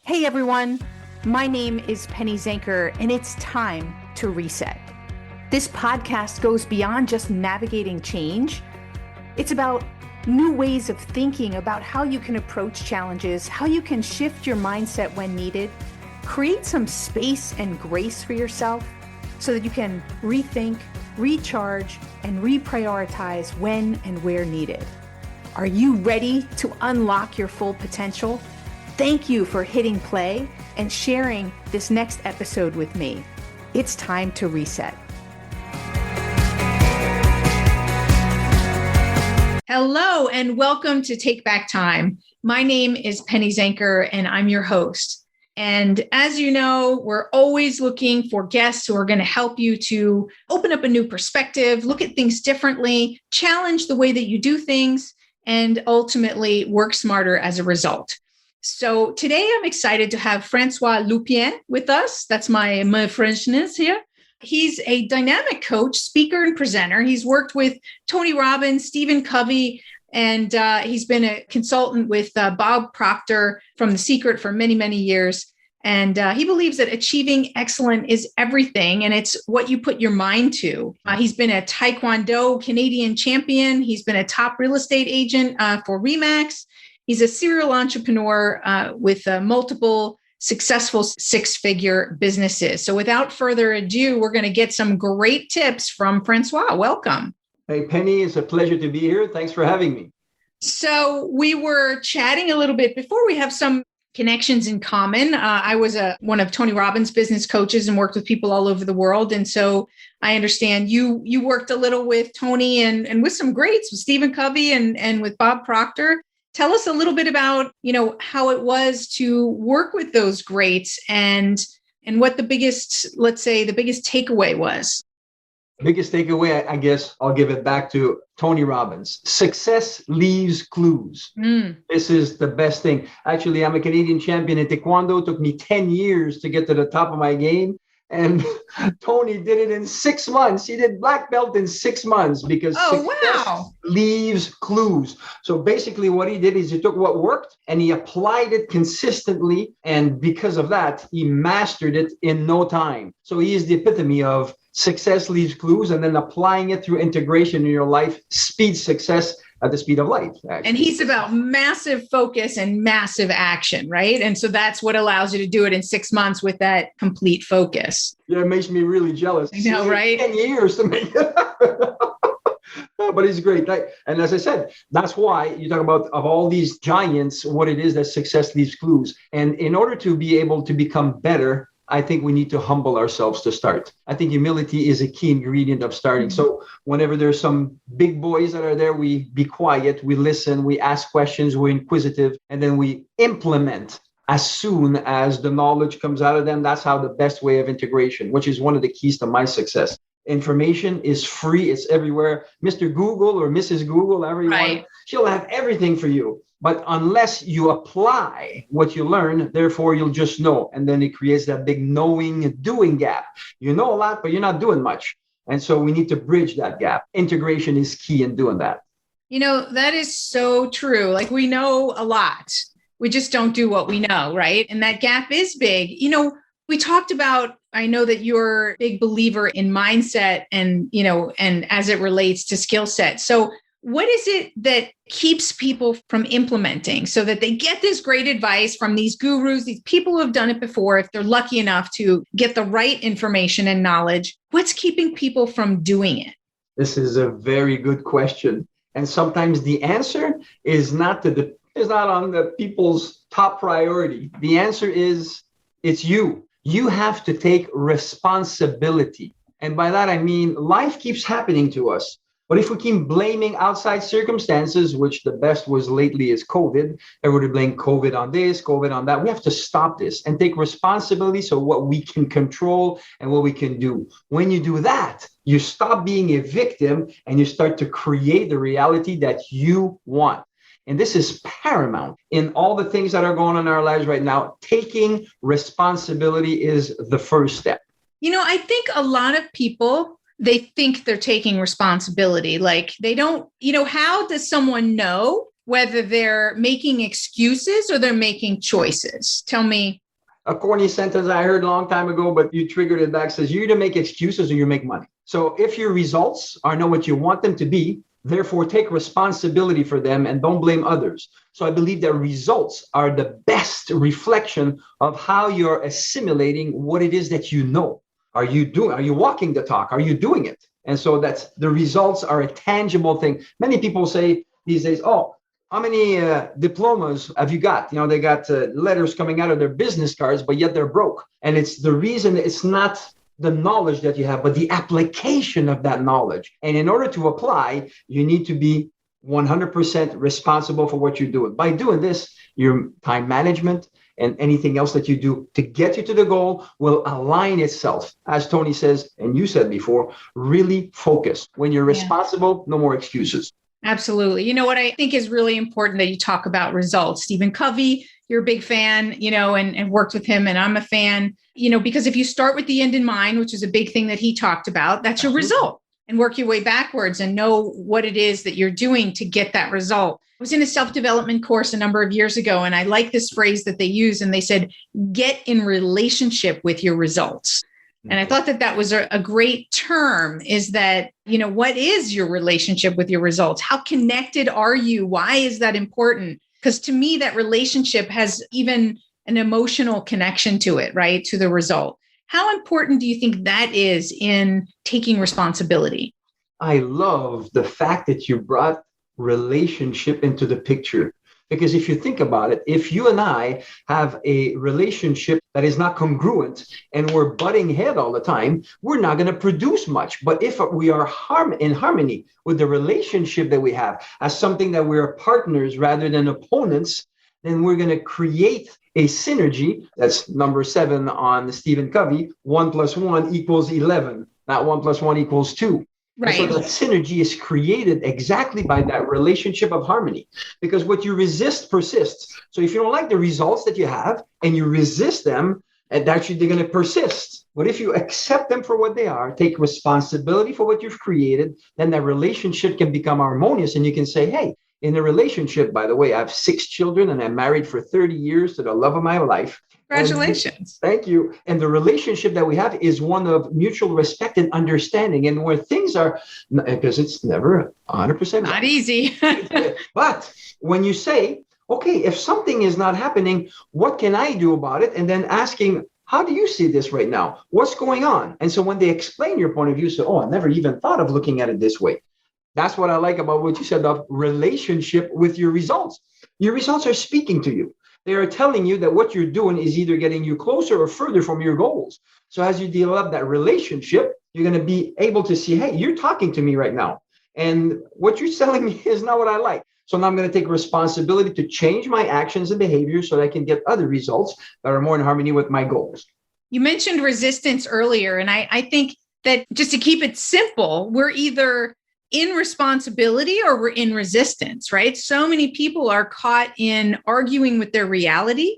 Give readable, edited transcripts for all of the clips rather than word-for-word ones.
Hey everyone, my name is Penny Zanker, and it's time to reset. This podcast goes beyond just navigating change. It's about new ways of thinking about how you can approach challenges, how you can shift your mindset when needed, create some space and grace for yourself so that you can rethink, recharge, and reprioritize when and where needed. Are you ready to unlock your full potential? Thank you for hitting play and sharing this next episode with me. It's time to reset. Hello and welcome to Take Back Time. My name is Penny Zanker and I'm your host. And as you know, we're always looking for guests who are going to help you to open up a new perspective, look at things differently, challenge the way that you do things, and ultimately work smarter as a result. So today I'm excited to have Francois Lupien with us. That's my Frenchness here. He's a dynamic coach, speaker, and presenter. He's worked with Tony Robbins, Stephen Covey, and he's been a consultant with Bob Proctor from The Secret for many, many years. And he believes that achieving excellence is everything, and it's what you put your mind to. He's been a Taekwondo Canadian champion. He's been a top real estate agent for RE/MAX. He's a serial entrepreneur with multiple successful six-figure businesses. So without further ado, we're going to get some great tips from Francois. Welcome. Hey, Penny, it's a pleasure to be here. Thanks for having me. So we were chatting a little bit before. We have some connections in common. I was one of Tony Robbins' business coaches and worked with people all over the world. And so I understand you worked a little with Tony and with some greats, with Stephen Covey and with Bob Proctor. Tell us a little bit about, how it was to work with those greats and what the biggest takeaway was. Biggest takeaway, I guess I'll give it back to Tony Robbins. Success leaves clues. This is the best thing. Actually, I'm a Canadian champion in Taekwondo. It took me 10 years to get to the top of my game. And Tony did it in 6 months. He did black belt in 6 months because success leaves clues. So basically what he did is he took what worked and he applied it consistently. And because of that, he mastered it in no time. So he is the epitome of success leaves clues, and then applying it through integration in your life speeds success at the speed of light. Actually. And he's about massive focus and massive action, right? And so that's what allows you to do it in 6 months with that complete focus. Yeah, it makes me really jealous. I know, right? 10 years to make it happen. But he's great. And as I said, that's why you talk about of all these giants, what it is that success leaves clues. And in order to be able to become better, I think we need to humble ourselves to start. I think humility is a key ingredient of starting. So whenever there's some big boys that are there, we be quiet, we listen, we ask questions, we're inquisitive, and then we implement as soon as the knowledge comes out of them. That's how the best way of integration, which is one of the keys to my success. Information is free. It's everywhere. Mr. Google or Mrs. Google, everyone, right. She'll have everything for you. But unless you apply what you learn, therefore you'll just know. And then it creates that big knowing, doing gap. You know a lot, but you're not doing much. And so we need to bridge that gap. Integration is key in doing that. That is so true. Like we know a lot. We just don't do what we know, right? And that gap is big. We talked about, I know that you're a big believer in mindset and as it relates to skill set. So what is it that keeps people from implementing so that they get this great advice from these gurus, these people who have done it before, if they're lucky enough to get the right information and knowledge? What's keeping people from doing it? This is a very good question. And sometimes the answer is not on the people's top priority. The answer is it's you. You have to take responsibility. And by that, I mean, life keeps happening to us. But if we keep blaming outside circumstances, which the best was lately is COVID, everybody blame COVID on this, COVID on that. We have to stop this and take responsibility. So what we can control and what we can do. When you do that, you stop being a victim and you start to create the reality that you want. And this is paramount in all the things that are going on in our lives right now. Taking responsibility is the first step. I think a lot of people, they think they're taking responsibility. Like they don't, how does someone know whether they're making excuses or they're making choices? Tell me. A corny sentence I heard a long time ago, but you triggered it back, says you either make excuses or you make money. So if your results are not what you want them to be, therefore take responsibility for them and don't blame others. So I believe that results are the best reflection of how you're assimilating what it is that you know. Are you walking the talk? Are you doing it? And so that's the results are a tangible thing. Many people say these days, oh, how many diplomas have you got? You know, they got letters coming out of their business cards, but yet they're broke. And it's the reason it's not the knowledge that you have, but the application of that knowledge. And in order to apply, you need to be 100% responsible for what you're doing. By doing this, your time management and anything else that you do to get you to the goal will align itself. As Tony says, and you said before, really focus. When you're responsible, no more excuses. Absolutely. You know what I think is really important that you talk about results. Stephen Covey, you're a big fan, and worked with him, and I'm a fan, because if you start with the end in mind, which is a big thing that he talked about, that's your result, and work your way backwards and know what it is that you're doing to get that result. I was in a self-development course a number of years ago, and I like this phrase that they use, and they said, get in relationship with your results. And I thought that was a great term, is that, what is your relationship with your results? How connected are you? Why is that important? Because to me, that relationship has even an emotional connection to it, right? To the result. How important do you think that is in taking responsibility? I love the fact that you brought relationship into the picture. Because if you think about it, if you and I have a relationship that is not congruent and we're butting head all the time, we're not going to produce much. But if we are in harmony with the relationship that we have as something that we're partners rather than opponents, then we're going to create a synergy. That's number 7 on Stephen Covey. 1 + 1 = 11, not 1 + 1 = 2. Right. So that synergy is created exactly by that relationship of harmony, because what you resist persists. So if you don't like the results that you have and you resist them, and actually they're going to persist. But if you accept them for what they are, take responsibility for what you've created, then that relationship can become harmonious. And you can say, hey, in a relationship, by the way, I have 6 children and I'm married for 30 years to the love of my life. Congratulations. Thank you. And the relationship that we have is one of mutual respect and understanding. And where things are, because it's never 100% not easy. But when you say, okay, if something is not happening, what can I do about it? And then asking, how do you see this right now? What's going on? And so when they explain your point of view, say, oh, I never even thought of looking at it this way. That's what I like about what you said of relationship with your results. Your results are speaking to you. They are telling you that what you're doing is either getting you closer or further from your goals. So as you develop that relationship, you're going to be able to see, hey, you're talking to me right now. And what you're telling me is not what I like. So now I'm going to take responsibility to change my actions and behaviors so that I can get other results that are more in harmony with my goals. You mentioned resistance earlier. And I think that just to keep it simple, we're either in responsibility or we're in resistance, right? So many people are caught in arguing with their reality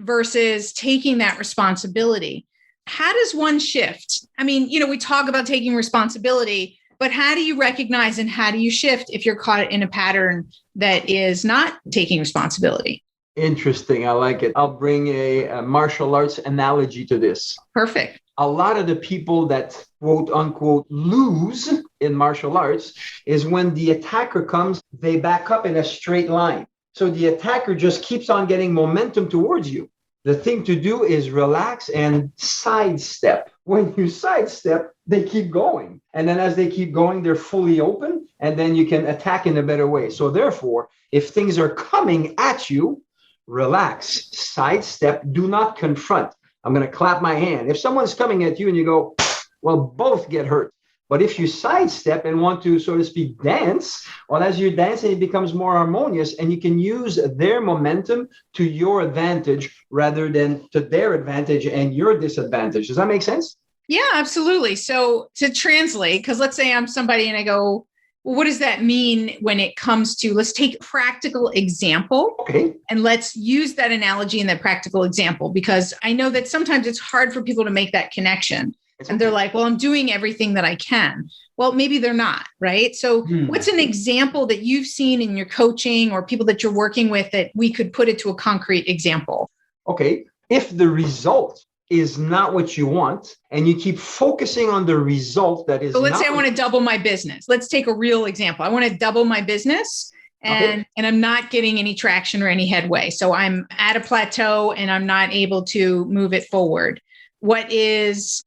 versus taking that responsibility. How does one shift? I mean, we talk about taking responsibility, but how do you recognize and how do you shift if you're caught in a pattern that is not taking responsibility? Interesting. I like it. I'll bring a martial arts analogy to this. Perfect. A lot of the people that quote unquote lose in martial arts is when the attacker comes, they back up in a straight line. So the attacker just keeps on getting momentum towards you. The thing to do is relax and sidestep. When you sidestep, they keep going. And then as they keep going, they're fully open, and then you can attack in a better way. So therefore, if things are coming at you, relax, sidestep, do not confront. I'm going to clap my hand. If someone's coming at you and you go, well, both get hurt. But if you sidestep and want to, so to speak, dance, well, as you're dancing, it becomes more harmonious and you can use their momentum to your advantage rather than to their advantage and your disadvantage. Does that make sense? Yeah, absolutely. So to translate, because let's say I'm somebody and I go, well, what does that mean when it comes to, let's take a practical example. Okay. And let's use that analogy in that practical example, because I know that sometimes it's hard for people to make that connection. And they're like, well, I'm doing everything that I can. Well, maybe they're not, right? So what's an example that you've seen in your coaching or people that you're working with that we could put it to a concrete example? Okay. If the result is not what you want and you keep focusing on the result that is, so let's say I want to double my business. Let's take a real example. I want to double my business and I'm not getting any traction or any headway. So I'm at a plateau and I'm not able to move it forward. What is,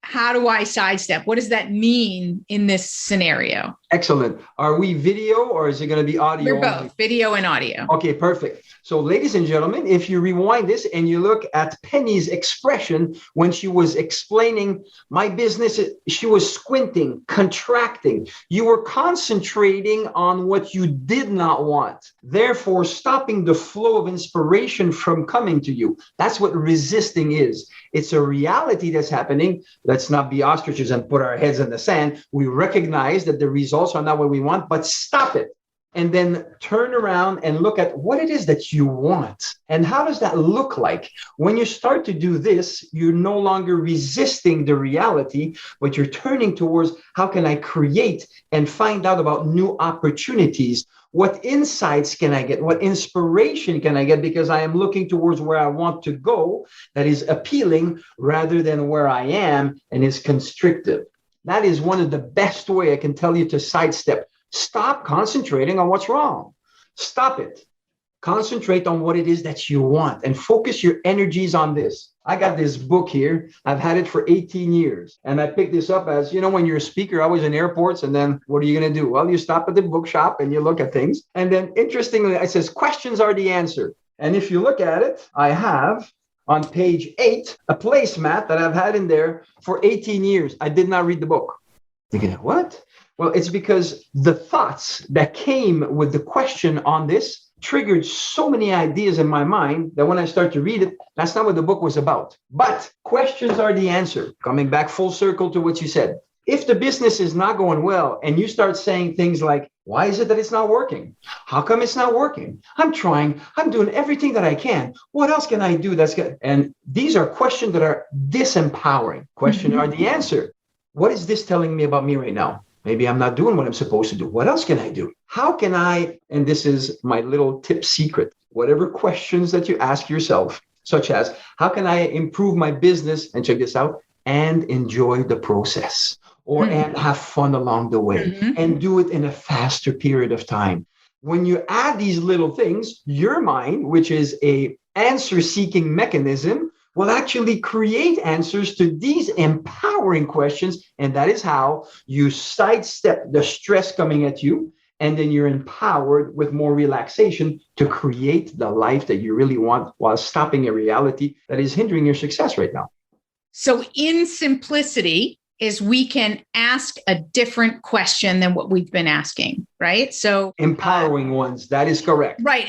how do I sidestep? What does that mean in this scenario? Excellent. Are we video or is it going to be audio? We're both, video and audio. Okay, perfect. So ladies and gentlemen, if you rewind this and you look at Penny's expression when she was explaining my business, she was squinting, contracting. You were concentrating on what you did not want, therefore stopping the flow of inspiration from coming to you. That's what resisting is. It's a reality that's happening. Let's not be ostriches and put our heads in the sand. We recognize that the results are not what we want, but stop it. And then turn around and look at what it is that you want. And how does that look like? When you start to do this, you're no longer resisting the reality, but you're turning towards how can I create and find out about new opportunities? What insights can I get? What inspiration can I get? Because I am looking towards where I want to go that is appealing rather than where I am and is constrictive. That is one of the best way I can tell you to sidestep. Stop concentrating on what's wrong. Stop it. Concentrate on what it is that you want and focus your energies on this. I got this book here. I've had it for 18 years. And I picked this up as, when you're a speaker, always in airports. And then what are you going to do? Well, you stop at the bookshop and you look at things. And then interestingly, it says questions are the answer. And if you look at it, I have on page 8, a placemat that I've had in there for 18 years. I did not read the book. You're going, what? Well, it's because the thoughts that came with the question on this triggered so many ideas in my mind that when I start to read it, that's not what the book was about. But questions are the answer. Coming back full circle to what you said. If the business is not going well and you start saying things like, why is it that it's not working? How come it's not working? I'm trying. I'm doing everything that I can. What else can I do that's good? And these are questions that are disempowering. Questions are the answer. What is this telling me about me right now? Maybe I'm not doing what I'm supposed to do. What else can I do? How can I, and this is my little tip secret, whatever questions that you ask yourself, such as, how can I improve my business, and check this out, and enjoy the process, or and have fun along the way, and do it in a faster period of time. When you add these little things, your mind, which is a answer-seeking mechanism, will actually create answers to these empowering questions. And that is how you sidestep the stress coming at you. And then you're empowered with more relaxation to create the life that you really want while stopping a reality that is hindering your success right now. So in simplicity is we can ask a different question than what we've been asking, right? So empowering ones, that is correct. Right.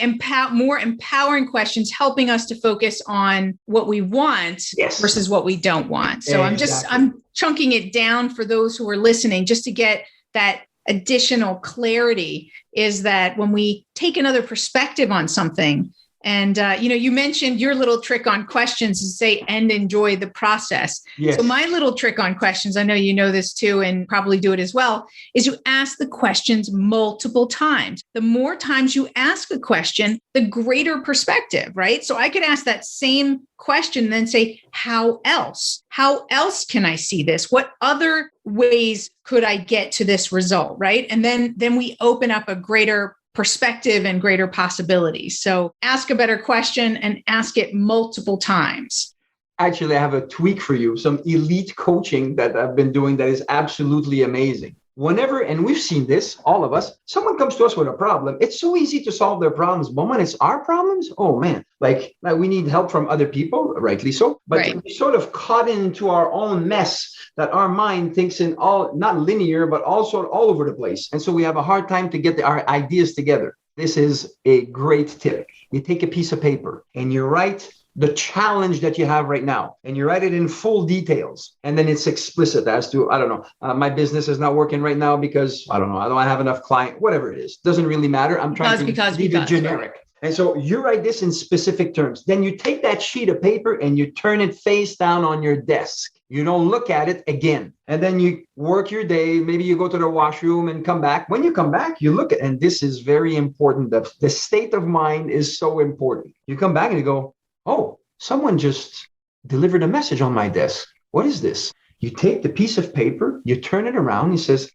More empowering questions, helping us to focus on what we want versus what we don't want. So I'm chunking it down for those who are listening, just to get that additional clarity, is that when we take another perspective on something, and, you mentioned your little trick on questions is say, and enjoy the process. Yes. So my little trick on questions, I know you know this too, and probably do it as well, is you ask the questions multiple times. The more times you ask a question, the greater perspective, right? So I could ask that same question and then say, how else? How else can I see this? What other ways could I get to this result, right? And then we open up a greater perspective and greater possibilities. So ask a better question and ask it multiple times. Actually, I have a tweak for you, some elite coaching that I've been doing that is absolutely amazing. Whenever, and we've seen this, all of us, someone comes to us with a problem, it's so easy to solve their problems. But when it's our problems, oh man, like we need help from other people, rightly so. But we sort of caught into our own mess that our mind thinks in all, not linear, but also all over the place. And so we have a hard time to get our ideas together. This is a great tip. You take a piece of paper and you write the challenge that you have right now, and you write it in full details. And then it's explicit as to, I don't know, my business is not working right now because, I don't know, I don't have enough client, whatever it is. Doesn't really matter. I'm trying to leave it generic. Right. And so you write this in specific terms. Then you take that sheet of paper and you turn it face down on your desk. You don't look at it again. And then you work your day. Maybe you go to the washroom and come back. When you come back, you look at, and this is very important. The state of mind is so important. You come back and you go, oh, someone just delivered a message on my desk. What is this? You take the piece of paper, you turn it around, he says,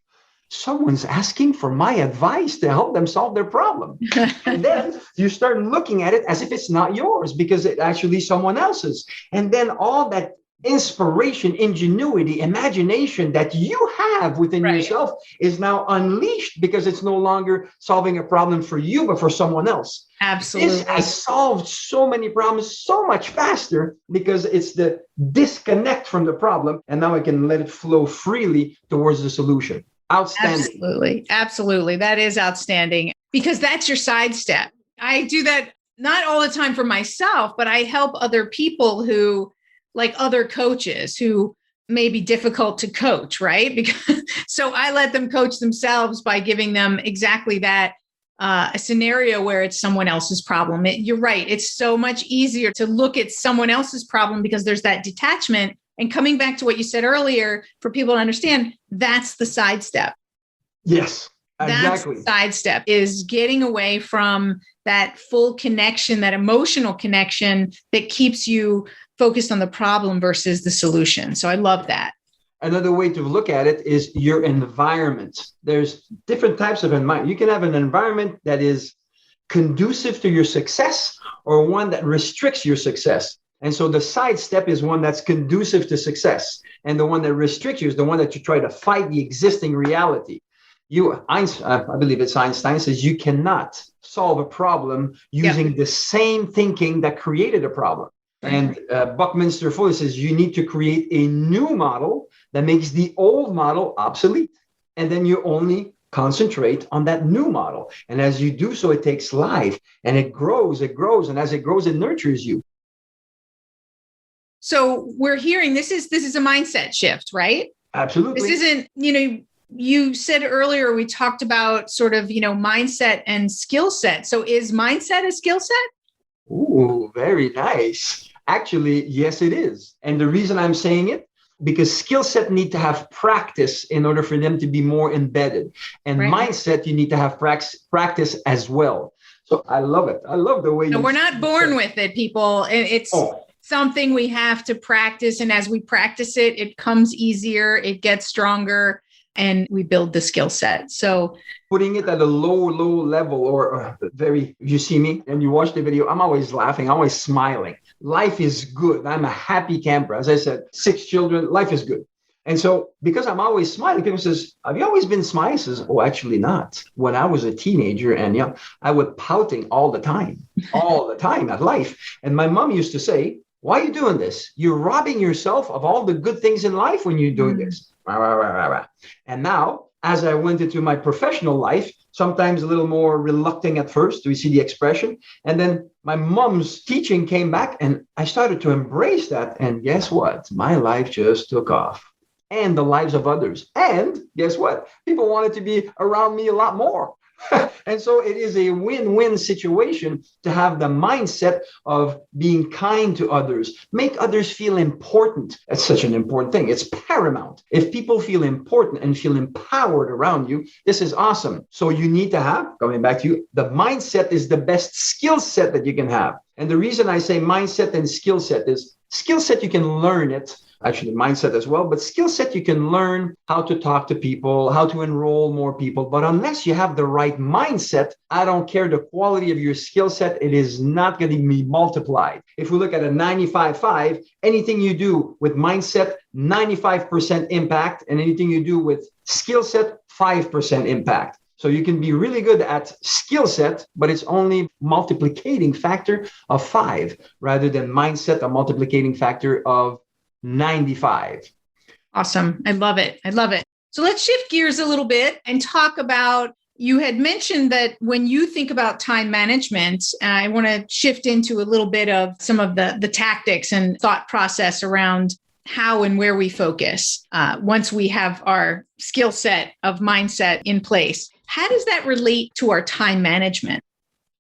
someone's asking for my advice to help them solve their problem. And then you start looking at it as if it's not yours because it's actually someone else's. And then all that inspiration, ingenuity, imagination that you have within yourself is now unleashed because it's no longer solving a problem for you, but for someone else. Absolutely. This has solved so many problems so much faster because it's the disconnect from the problem. And now I can let it flow freely towards the solution. Outstanding. Absolutely. Absolutely. That is outstanding because that's your sidestep. I do that not all the time for myself, but I help other people who, like other coaches who may be difficult to coach, right? Because so I let them coach themselves by giving them exactly that, a scenario where it's someone else's problem. You're right. It's so much easier to look at someone else's problem because there's that detachment. And coming back to what you said earlier, for people to understand, that's the sidestep. Yes, exactly. That's the sidestep, is getting away from that full connection, that emotional connection that keeps you focused on the problem versus the solution. So I love that. Another way to look at it is your environment. There's different types of environment. You can have an environment that is conducive to your success or one that restricts your success. And so the sidestep is one that's conducive to success. And the one that restricts you is the one that you try to fight the existing reality. I believe it's Einstein says you cannot solve a problem using the same thinking that created a problem. And Buckminster Fuller says you need to create a new model that makes the old model obsolete. And then you only concentrate on that new model. And as you do so, it takes life and it grows. And as it grows, it nurtures you. So we're hearing this is a mindset shift, right? Absolutely. This isn't, you said earlier, we talked about sort of, mindset and skill set. So is mindset a skill set? Ooh, very nice. Actually, yes, it is. And the reason I'm saying it, because skill set need to have practice in order for them to be more embedded. And mindset, you need to have practice as well. So I love it. I love the way we're not born with it, people. It's something we have to practice. And as we practice it, it comes easier, it gets stronger, and we build the skill set. So putting it at a low level or very, you see me and you watch the video, I'm always laughing, I'm always smiling. Life is good. I'm a happy camper. As I said, 6 children, life is good. And so because I'm always smiling, people says, have you always been smiling? I says, oh, actually not. When I was a teenager and young, I was pouting all the time at life. And my mom used to say, why are you doing this? You're robbing yourself of all the good things in life when you're doing this. And now, as I went into my professional life, sometimes a little more reluctant at first, do you see the expression? And then my mom's teaching came back and I started to embrace that. And guess what? My life just took off. And the lives of others. And guess what? People wanted to be around me a lot more. And so it is a win-win situation to have the mindset of being kind to others, make others feel important. That's such an important thing. It's paramount. If people feel important and feel empowered around you, this is awesome. So you need to have, coming back to you, the mindset is the best skill set that you can have. And the reason I say mindset and skill set is skill set, you can learn it. Actually, mindset as well, but skill set, you can learn how to talk to people, how to enroll more people. But unless you have the right mindset, I don't care the quality of your skill set, it is not going to be multiplied. If we look at a 95-5, anything you do with mindset, 95% impact, and anything you do with skill set, 5% impact. So you can be really good at skill set, but it's only multiplicating factor of 5 rather than mindset, a multiplicating factor of 95. Awesome. I love it. So let's shift gears a little bit and talk about, you had mentioned that when you think about time management, I want to shift into a little bit of some of the tactics and thought process around how and where we focus once we have our skill set of mindset in place. How does that relate to our time management?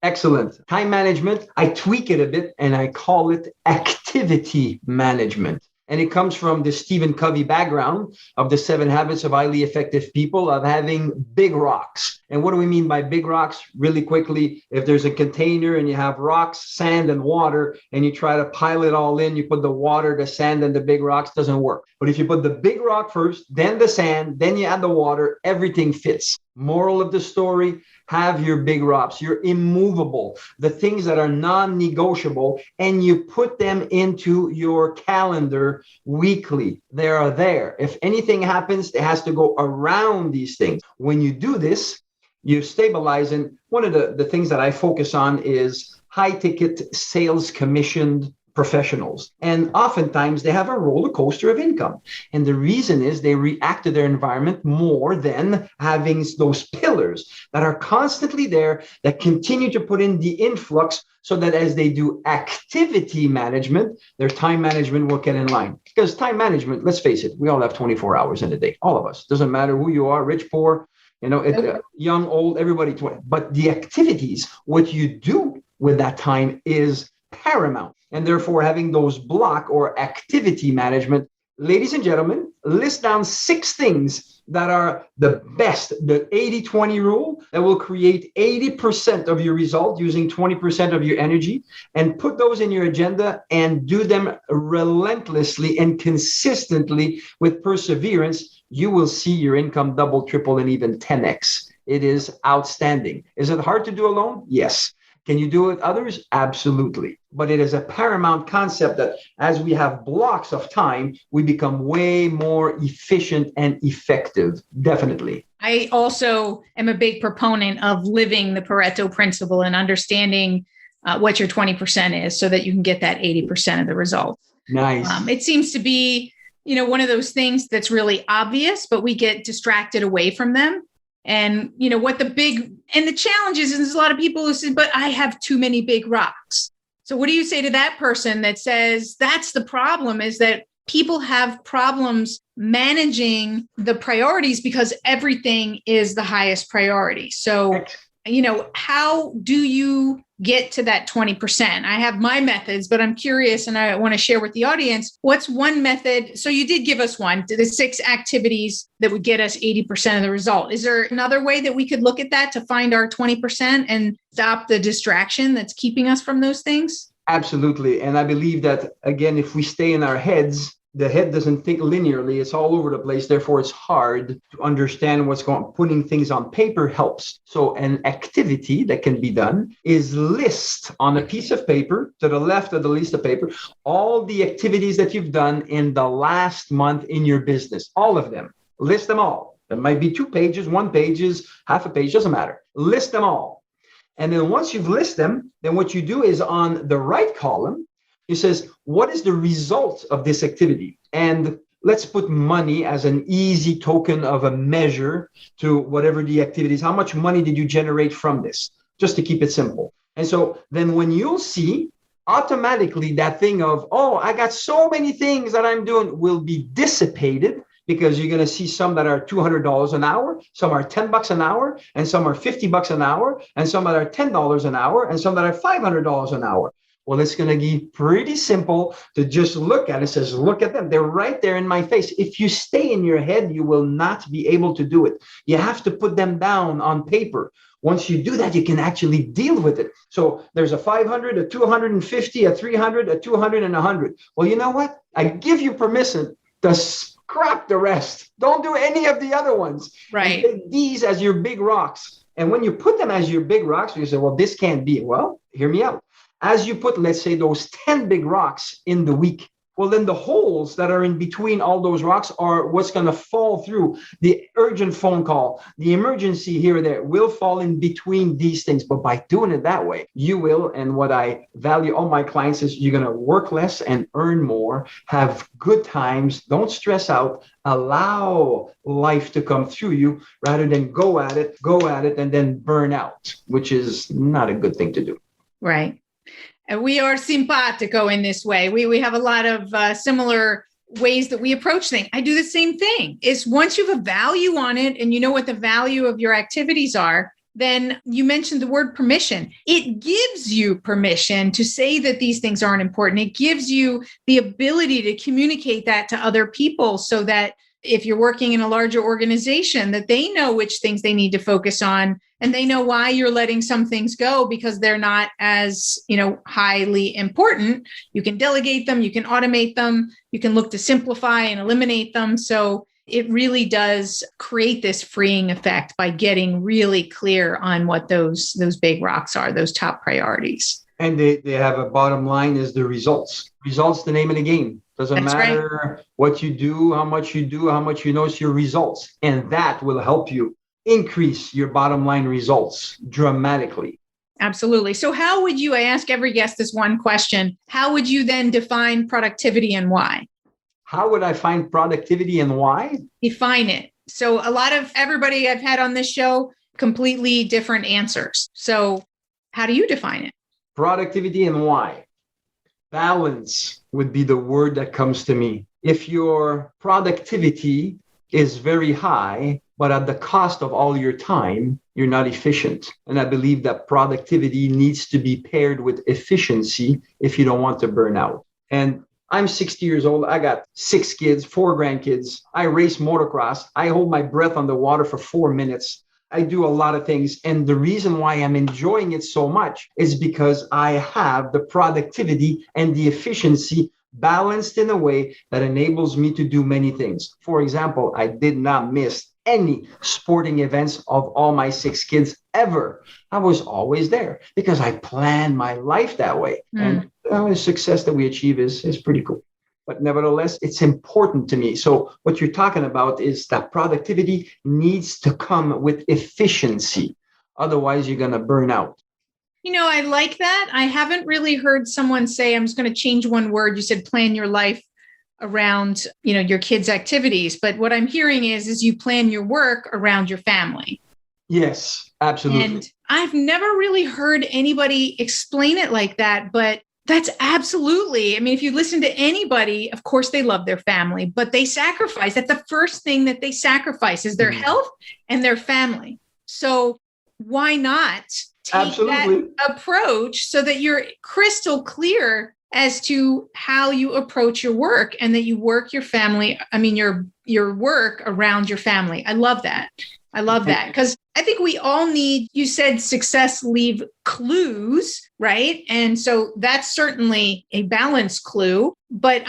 Excellent. Time management, I tweak it a bit and I call it activity management. And it comes from the Stephen Covey background of the 7 Habits of Highly Effective People of having big rocks. And what do we mean by big rocks? Really quickly, if there's a container and you have rocks, sand, and water, and you try to pile it all in, you put the water, the sand, and the big rocks, doesn't work. But if you put the big rock first, then the sand, then you add the water, everything fits. Moral of the story, have your big rocks, you're immovable, the things that are non-negotiable, and you put them into your calendar weekly. They are there. If anything happens, it has to go around these things. When you do this, you stabilize. And one of the things that I focus on is high ticket sales commissioned professionals. And oftentimes they have a roller coaster of income. And the reason is they react to their environment more than having those pillars that are constantly there that continue to put in the influx so that as they do activity management, their time management will get in line. Because time management, let's face it, we all have 24 hours in a day, all of us. Doesn't matter who you are, rich, poor, young, old, everybody. But the activities, what you do with that time is paramount. And therefore, having those block or activity management, ladies and gentlemen, list down 6 things that are the best, the 80-20 rule that will create 80% of your result using 20% of your energy, and put those in your agenda and do them relentlessly and consistently with perseverance. You will see your income double, triple, and even 10x. It is outstanding. Is it hard to do alone? Yes. Can you do it with others? Absolutely. But it is a paramount concept that as we have blocks of time, we become way more efficient and effective. Definitely. I also am a big proponent of living the Pareto principle and understanding what your 20% is so that you can get that 80% of the results. Nice. It seems to be, one of those things that's really obvious, but we get distracted away from them. And, the challenge is there's a lot of people who say, but I have too many big rocks. So what do you say to that person that says that's the problem, is that people have problems managing the priorities because everything is the highest priority. So, how do you get to that 20%? I have my methods, but I'm curious and I want to share with the audience, what's one method? So you did give us one, the 6 activities that would get us 80% of the result. Is there another way that we could look at that to find our 20% and stop the distraction that's keeping us from those things? Absolutely. And I believe that, again, if we stay in our heads, the head doesn't think linearly. It's all over the place. Therefore, it's hard to understand what's going on. Putting things on paper helps. So an activity that can be done is list on a piece of paper, to the left of the list of paper, all the activities that you've done in the last month in your business, all of them. List them all. It might be 2 pages, 1 page, half a page, doesn't matter. List them all. And then once you've listed them, then what you do is on the right column, it says, what is the result of this activity? And let's put money as an easy token of a measure to whatever the activity is. How much money did you generate from this? Just to keep it simple. And so then when you'll see, automatically that thing of, I got so many things that I'm doing will be dissipated, because you're going to see some that are $200 an hour, some are $10 an hour, and some are $50 an hour, and some that are $10 an hour, and some that are $500 an hour. Well, it's going to be pretty simple to just look at it. It says, look at them. They're right there in my face. If you stay in your head, you will not be able to do it. You have to put them down on paper. Once you do that, you can actually deal with it. So there's a 500, a 250, a 300, a 200, and 100. Well, you know what? I give you permission to scrap the rest. Don't do any of the other ones. Right. And take these as your big rocks. And when you put them as your big rocks, you say, well, this can't be. Well, hear me out. As you put, let's say, those 10 big rocks in the week, well, then the holes that are in between all those rocks are what's going to fall through. The urgent phone call, the emergency here or there will fall in between these things. But by doing it that way, you will. And what I value all my clients is you're going to work less and earn more, have good times. Don't stress out. Allow life to come through you rather than go at it, and then burn out, which is not a good thing to do. Right. We are simpatico in this way. We have a lot of similar ways that we approach things. I do the same thing. Is once you have a value on it and you know what the value of your activities are, then you mentioned the word permission. It gives you permission to say that these things aren't important. It gives you the ability to communicate that to other people so that if you're working in a larger organization, that they know which things they need to focus on and they know why you're letting some things go because they're not as, highly important. You can delegate them, you can automate them, you can look to simplify and eliminate them. So it really does create this freeing effect by getting really clear on what those big rocks are, those top priorities. And they have a bottom line is the results. Results, the name of the game. Doesn't That's matter right. what you do, how much you do, how much you know, it's your results. And that will help you increase your bottom line results dramatically. Absolutely. So I ask every guest this one question, how would you then define productivity and why? How would I find productivity and why? Define it. So everybody I've had on this show, completely different answers. So how do you define it? Productivity and why? Balance would be the word that comes to me. If your productivity is very high, but at the cost of all your time, you're not efficient. And I believe that productivity needs to be paired with efficiency if you don't want to burn out. And I'm 60 years old. I got 6 kids, 4 grandkids. I race motocross. I hold my breath underwater for 4 minutes. I do a lot of things. And the reason why I'm enjoying it so much is because I have the productivity and the efficiency balanced in a way that enables me to do many things. For example, I did not miss any sporting events of all my 6 kids ever. I was always there because I planned my life that way. And the success that we achieve is pretty cool. But nevertheless, it's important to me. So what you're talking about is that productivity needs to come with efficiency. Otherwise, you're going to burn out. I like that. I haven't really heard someone say, I'm just going to change one word. You said plan your life around, your kids' activities. But what I'm hearing is you plan your work around your family. Yes, absolutely. And I've never really heard anybody explain it like that, but that's absolutely. I mean, if you listen to anybody, of course, they love their family, but they sacrifice. That's the first thing that they sacrifice is their health and their family. So why not take that approach so that you're crystal clear as to how you approach your work and that you work your family, your work around your family. I love that. Because I think we all need, you said success leave clues, right? And so that's certainly a balance clue, but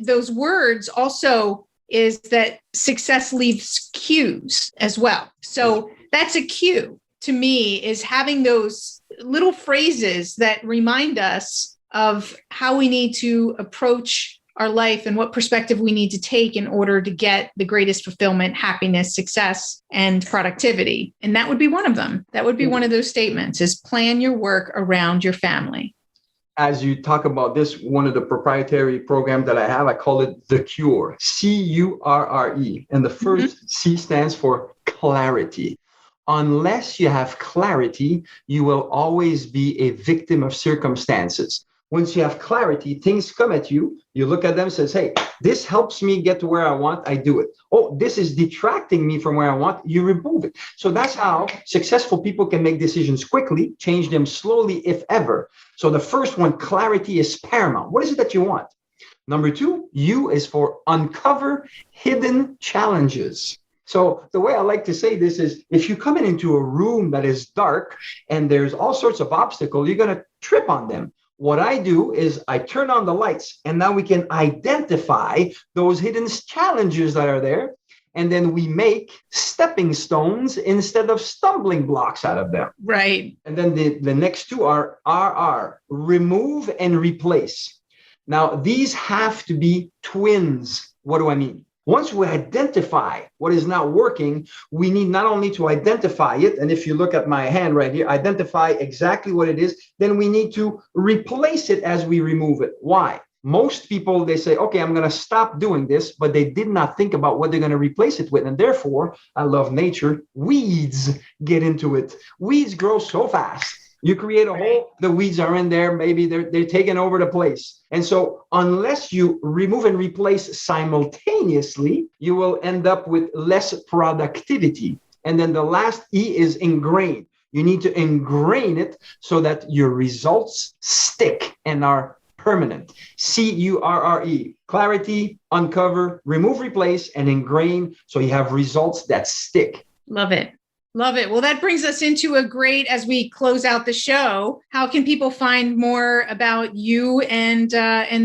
those words also is that success leaves cues as well. So that's a cue to me, is having those little phrases that remind us of how we need to approach our life and what perspective we need to take in order to get the greatest fulfillment, happiness, success, and productivity. And that would be one of them. That would be one of those statements, is plan your work around your family. As you talk about this, one of the proprietary programs that I have, I call it The Cure, CURRE. And the first C stands for clarity. Unless you have clarity, you will always be a victim of circumstances. Once you have clarity, things come at you. You look at them and says, hey, this helps me get to where I want. I do it. Oh, this is detracting me from where I want. You remove it. So that's how successful people can make decisions quickly, change them slowly, if ever. So the first one, clarity, is paramount. What is it that you want? Number 2, U is for uncover hidden challenges. So the way I like to say this is, if you come into a room that is dark and there's all sorts of obstacles, you're going to trip on them. What I do is I turn on the lights, and now we can identify those hidden challenges that are there. And then we make stepping stones instead of stumbling blocks out of them. Right. And then the next 2 are RR, remove and replace. Now, these have to be twins. What do I mean? Once we identify what is not working, we need not only to identify it, and if you look at my hand right here, identify exactly what it is, then we need to replace it as we remove it. Why? Most people, they say, okay, I'm going to stop doing this, but they did not think about what they're going to replace it with. And therefore, I love nature. Weeds get into it. Weeds grow so fast. You create a hole, the weeds are in there. Maybe they're taking over the place. And so unless you remove and replace simultaneously, you will end up with less productivity. And then the last E is ingrain. You need to ingrain it so that your results stick and are permanent. CURRE, clarity, uncover, remove, replace, and ingrain. So you have results that stick. Love it. Love it. Well, that brings us into a great, as we close out the show, how can people find more about you and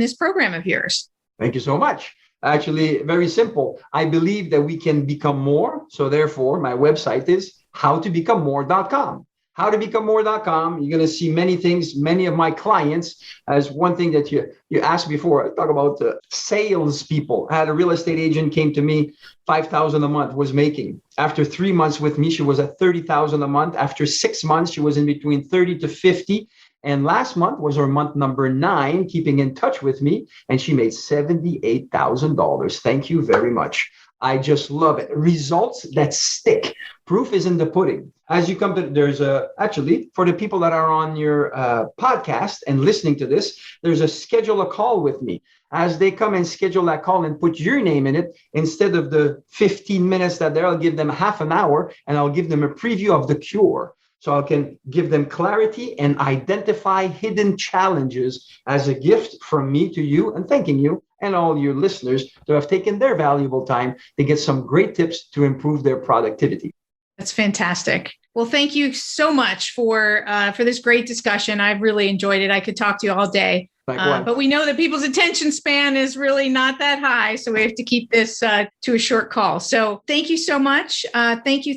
this program of yours? Thank you so much. Actually, very simple. I believe that we can become more. So therefore, my website is howtobecomemore.com. Howtobecomemore.com. You're going to see many things. Many of my clients, as one thing that you asked before, I talk about sales people. I had a real estate agent came to me, $5,000 a month was making. After 3 months with me, she was at $30,000 a month. After 6 months, she was in between 30 to 50. And last month was her month number 9, keeping in touch with me, and she made $78,000. Thank you very much. I just love it. Results that stick. Proof is in the pudding. As you come to, there's actually, for the people that are on your podcast and listening to this, there's a schedule a call with me. As they come and schedule that call and put your name in it, instead of the 15 minutes that there, I'll give them half an hour and I'll give them a preview of the cure. So I can give them clarity and identify hidden challenges as a gift from me to you, and thanking you and all your listeners to have taken their valuable time to get some great tips to improve their productivity. That's fantastic. Well, thank you so much for this great discussion. I've really enjoyed it. I could talk to you all day. But we know that people's attention span is really not that high. So we have to keep this to a short call. So thank you so much. Thank you.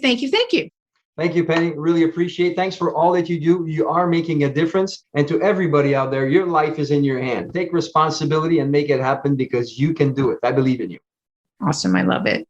Thank you, Penny. Really appreciate it. Thanks for all that you do. You are making a difference. And to everybody out there, your life is in your hand. Take responsibility and make it happen because you can do it. I believe in you. Awesome. I love it.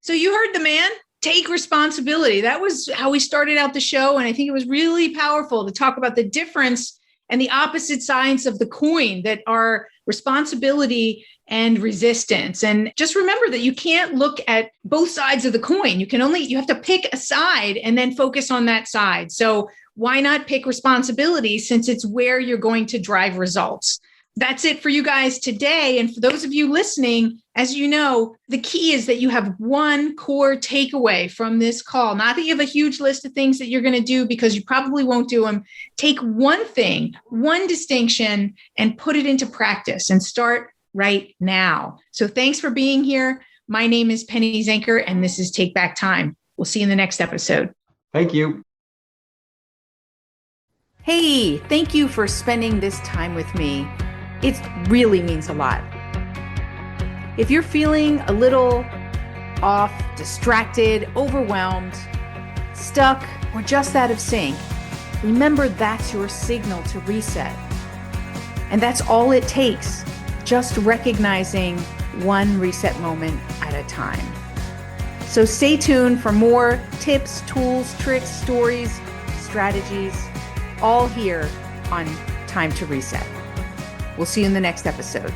So you heard the man. Take responsibility. That was how we started out the show. And I think it was really powerful to talk about the difference and the opposite sides of the coin that are responsibility and resistance. And just remember that you can't look at both sides of the coin. You have to pick a side and then focus on that side. So why not pick responsibility, since it's where you're going to drive results? That's it for you guys today. And for those of you listening, as you know, the key is that you have one core takeaway from this call. Not that you have a huge list of things that you're going to do, because you probably won't do them. Take one thing, one distinction, and put it into practice and start right now. So thanks for being here. My name is Penny Zenker, and this is Take Back Time. We'll see you in the next episode. Thank you. Hey, thank you for spending this time with me. It really means a lot. If you're feeling a little off, distracted, overwhelmed, stuck, or just out of sync, remember that's your signal to reset. And that's all it takes, just recognizing one reset moment at a time. So stay tuned for more tips, tools, tricks, stories, strategies, all here on Time to Reset. We'll see you in the next episode.